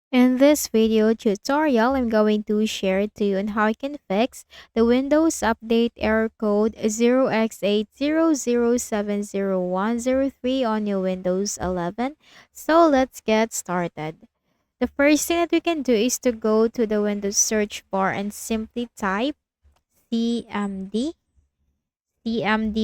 In this video tutorial, I'm going to share to you on how you can fix the Windows Update error code 0x80070103 on your Windows 11. So let's get started. The first thing that we can do is to go to the Windows search bar and simply type CMD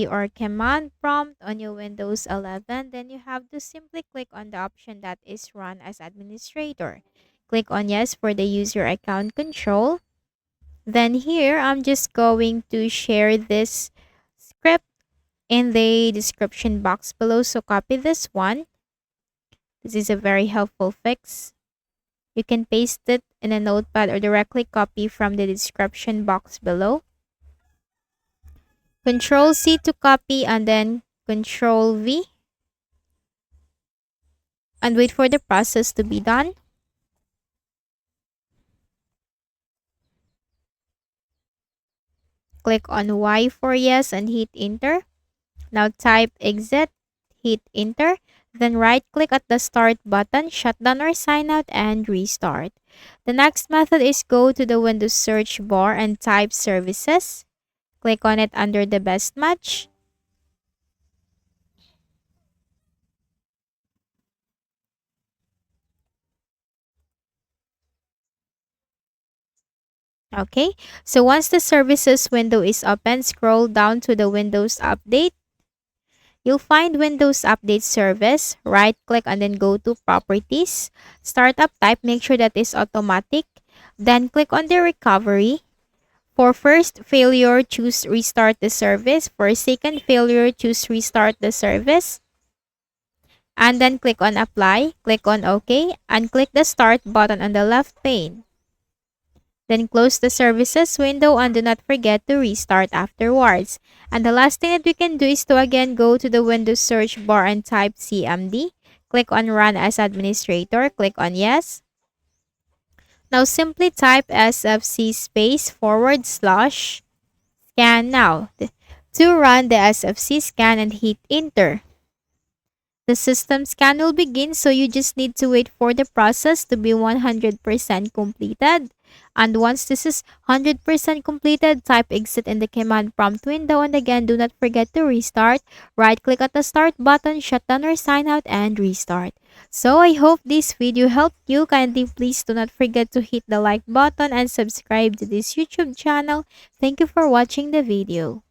or command prompt on your Windows 11. Then you have to simply click on the option that is run as administrator. Click on yes for the user account control. Then here I'm just going to share this script in the description box below. So copy this one. This is a very helpful fix. You can paste it in a notepad or directly copy from the description box below. Control C to copy and then Control V. And wait for the process to be done. Click on Y for yes and hit enter. Now type exit, hit enter. Then right click at the start button, shut down or sign out and restart. The next method is go to the Windows search bar and type services. Click on it under the best match. Okay, so once the services window is open, scroll down to the Windows Update. You'll find Windows Update Service. Right click and then go to Properties. Startup type, make sure that is automatic. Then click on the recovery. For first failure, choose restart the service. For second failure, choose restart the service. And then click on apply, click on OK, and click the start button on the left pane. Then close the services window and do not forget to restart afterwards. And the last thing that we can do is to again go to the Windows search bar and type CMD. Click on run as administrator, click on yes. Now simply type sfc /scan now to run the sfc scan and hit enter. The system scan will begin, so you just need to wait for the process to be 100% completed. And once this is 100% completed, type exit in the command prompt window and again do not forget to restart. Right click at the start button, shut down or sign out and restart. So I hope this video helped you. Kindly please do not forget to hit the like button and subscribe to this YouTube channel. Thank you for watching the video.